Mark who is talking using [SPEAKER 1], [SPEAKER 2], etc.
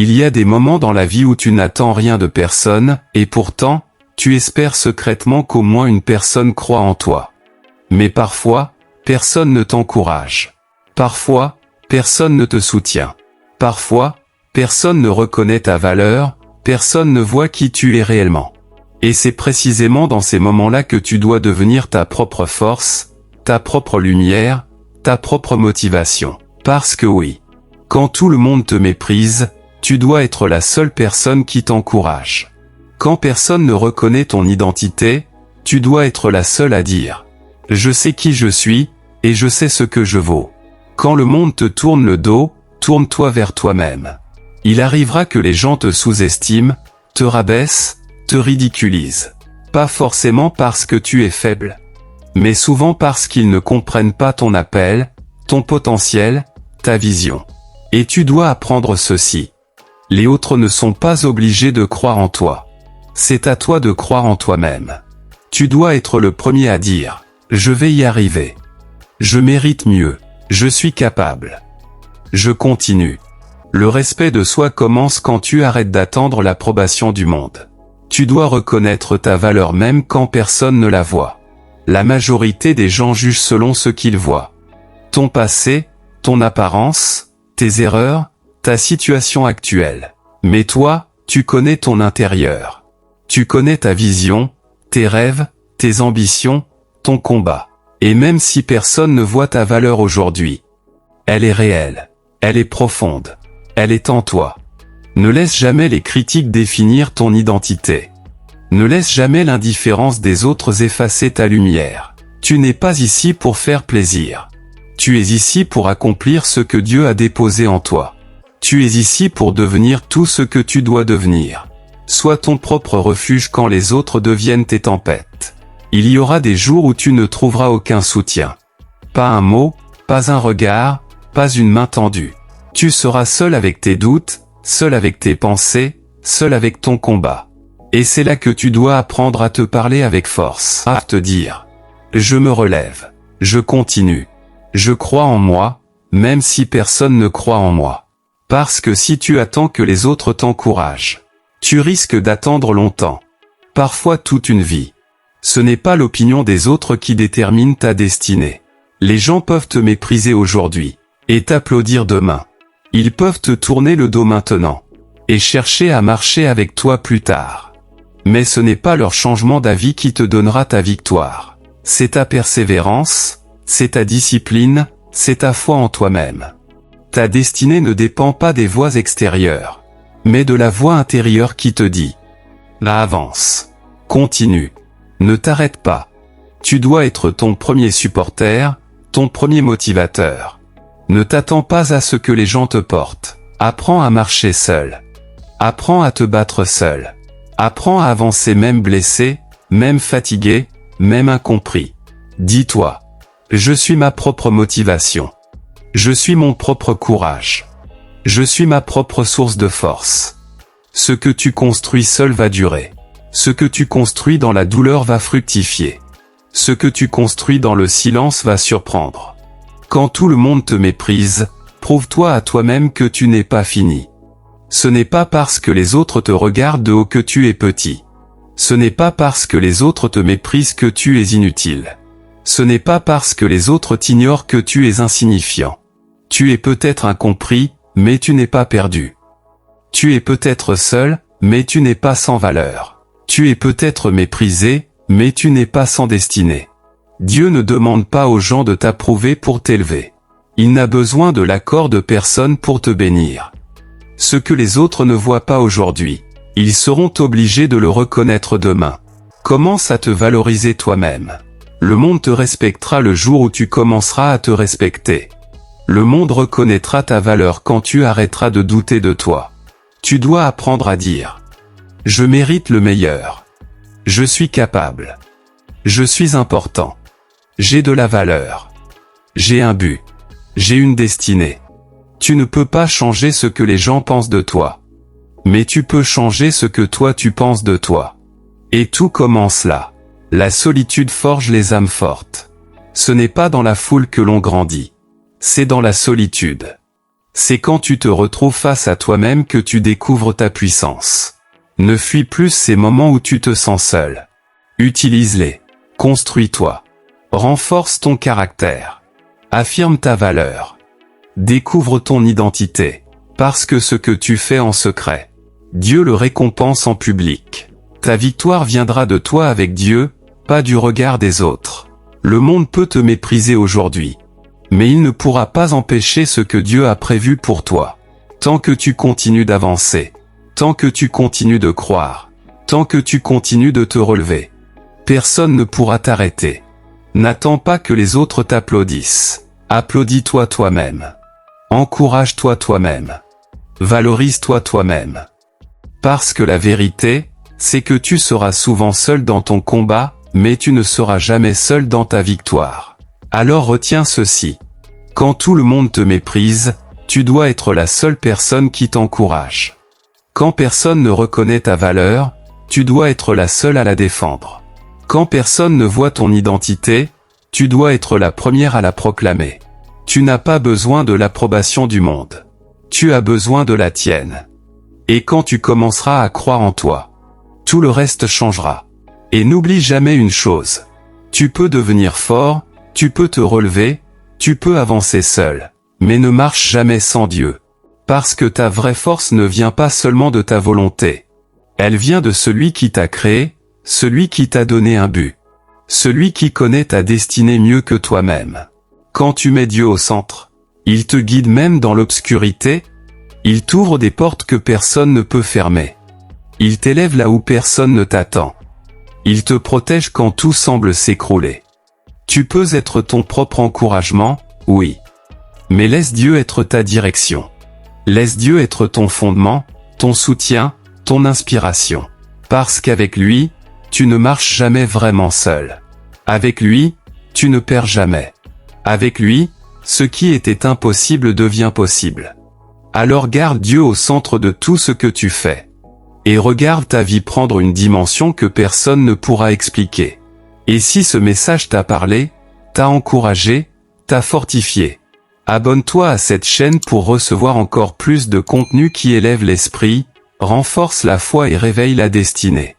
[SPEAKER 1] Il y a des moments dans la vie où tu n'attends rien de personne, et pourtant, tu espères secrètement qu'au moins une personne croit en toi. Mais parfois, personne ne t'encourage. Parfois, personne ne te soutient. Parfois, personne ne reconnaît ta valeur, personne ne voit qui tu es réellement. Et c'est précisément dans ces moments-là que tu dois devenir ta propre force, ta propre lumière, ta propre motivation. Parce que oui, quand tout le monde te méprise, tu dois être la seule personne qui t'encourage. Quand personne ne reconnaît ton identité, tu dois être la seule à dire « Je sais qui je suis, et je sais ce que je vaux ». Quand le monde te tourne le dos, tourne-toi vers toi-même. Il arrivera que les gens te sous-estiment, te rabaissent, te ridiculisent. Pas forcément parce que tu es faible, mais souvent parce qu'ils ne comprennent pas ton appel, ton potentiel, ta vision. Et tu dois apprendre ceci. Les autres ne sont pas obligés de croire en toi. C'est à toi de croire en toi-même. Tu dois être le premier à dire « Je vais y arriver. Je mérite mieux. Je suis capable. Je continue ». Le respect de soi commence quand tu arrêtes d'attendre l'approbation du monde. Tu dois reconnaître ta valeur même quand personne ne la voit. La majorité des gens jugent selon ce qu'ils voient. Ton passé, ton apparence, tes erreurs, ta situation actuelle. Mais toi, tu connais ton intérieur. Tu connais ta vision, tes rêves, tes ambitions, ton combat. Et même si personne ne voit ta valeur aujourd'hui, elle est réelle, elle est profonde, elle est en toi. Ne laisse jamais les critiques définir ton identité. Ne laisse jamais l'indifférence des autres effacer ta lumière. Tu n'es pas ici pour faire plaisir. Tu es ici pour accomplir ce que Dieu a déposé en toi. Tu es ici pour devenir tout ce que tu dois devenir. Sois ton propre refuge quand les autres deviennent tes tempêtes. Il y aura des jours où tu ne trouveras aucun soutien. Pas un mot, pas un regard, pas une main tendue. Tu seras seul avec tes doutes, seul avec tes pensées, seul avec ton combat. Et c'est là que tu dois apprendre à te parler avec force. À te dire « Je me relève. Je continue. Je crois en moi, même si personne ne croit en moi. » Parce que si tu attends que les autres t'encouragent, tu risques d'attendre longtemps. Parfois toute une vie. Ce n'est pas l'opinion des autres qui détermine ta destinée. Les gens peuvent te mépriser aujourd'hui et t'applaudir demain. Ils peuvent te tourner le dos maintenant et chercher à marcher avec toi plus tard. Mais ce n'est pas leur changement d'avis qui te donnera ta victoire. C'est ta persévérance, c'est ta discipline, c'est ta foi en toi-même. Ta destinée ne dépend pas des voix extérieures, mais de la voix intérieure qui te dit « Là, avance. Continue. Ne t'arrête pas. » Tu dois être ton premier supporter, ton premier motivateur. Ne t'attends pas à ce que les gens te portent. Apprends à marcher seul. Apprends à te battre seul. Apprends à avancer même blessé, même fatigué, même incompris. Dis-toi « Je suis ma propre motivation. Je suis mon propre courage. Je suis ma propre source de force. Ce que tu construis seul va durer. Ce que tu construis dans la douleur va fructifier. Ce que tu construis dans le silence va surprendre. Quand tout le monde te méprise, prouve-toi à toi-même que tu n'es pas fini. Ce n'est pas parce que les autres te regardent de haut que tu es petit. Ce n'est pas parce que les autres te méprisent que tu es inutile. Ce n'est pas parce que les autres t'ignorent que tu es insignifiant. Tu es peut-être incompris, mais tu n'es pas perdu. Tu es peut-être seul, mais tu n'es pas sans valeur. Tu es peut-être méprisé, mais tu n'es pas sans destinée. Dieu ne demande pas aux gens de t'approuver pour t'élever. Il n'a besoin de l'accord de personne pour te bénir. Ce que les autres ne voient pas aujourd'hui, ils seront obligés de le reconnaître demain. Commence à te valoriser toi-même. Le monde te respectera le jour où tu commenceras à te respecter. Le monde reconnaîtra ta valeur quand tu arrêteras de douter de toi. Tu dois apprendre à dire « Je mérite le meilleur. Je suis capable. Je suis important. J'ai de la valeur. J'ai un but. J'ai une destinée. » Tu ne peux pas changer ce que les gens pensent de toi. Mais tu peux changer ce que toi tu penses de toi. Et tout commence là. La solitude forge les âmes fortes. Ce n'est pas dans la foule que l'on grandit. C'est dans la solitude. C'est quand tu te retrouves face à toi-même que tu découvres ta puissance. Ne fuis plus ces moments où tu te sens seul. Utilise-les. Construis-toi. Renforce ton caractère. Affirme ta valeur. Découvre ton identité. Parce que ce que tu fais en secret, Dieu le récompense en public. Ta victoire viendra de toi avec Dieu, pas du regard des autres. Le monde peut te mépriser aujourd'hui, mais il ne pourra pas empêcher ce que Dieu a prévu pour toi. Tant que tu continues d'avancer, tant que tu continues de croire, tant que tu continues de te relever, personne ne pourra t'arrêter. N'attends pas que les autres t'applaudissent. Applaudis-toi toi-même. Encourage-toi toi-même. Valorise-toi toi-même. Parce que la vérité, c'est que tu seras souvent seul dans ton combat, mais tu ne seras jamais seul dans ta victoire. Alors retiens ceci. Quand tout le monde te méprise, tu dois être la seule personne qui t'encourage. Quand personne ne reconnaît ta valeur, tu dois être la seule à la défendre. Quand personne ne voit ton identité, tu dois être la première à la proclamer. Tu n'as pas besoin de l'approbation du monde. Tu as besoin de la tienne. Et quand tu commenceras à croire en toi, tout le reste changera. Et n'oublie jamais une chose. Tu peux devenir fort, tu peux te relever, tu peux avancer seul, mais ne marche jamais sans Dieu. Parce que ta vraie force ne vient pas seulement de ta volonté. Elle vient de celui qui t'a créé, celui qui t'a donné un but. Celui qui connaît ta destinée mieux que toi-même. Quand tu mets Dieu au centre, il te guide même dans l'obscurité, il t'ouvre des portes que personne ne peut fermer. Il t'élève là où personne ne t'attend. Il te protège quand tout semble s'écrouler. Tu peux être ton propre encouragement, oui. Mais laisse Dieu être ta direction. Laisse Dieu être ton fondement, ton soutien, ton inspiration. Parce qu'avec lui, tu ne marches jamais vraiment seul. Avec lui, tu ne perds jamais. Avec lui, ce qui était impossible devient possible. Alors garde Dieu au centre de tout ce que tu fais. Et regarde ta vie prendre une dimension que personne ne pourra expliquer. Et si ce message t'a parlé, t'a encouragé, t'a fortifié, abonne-toi à cette chaîne pour recevoir encore plus de contenu qui élève l'esprit, renforce la foi et réveille la destinée.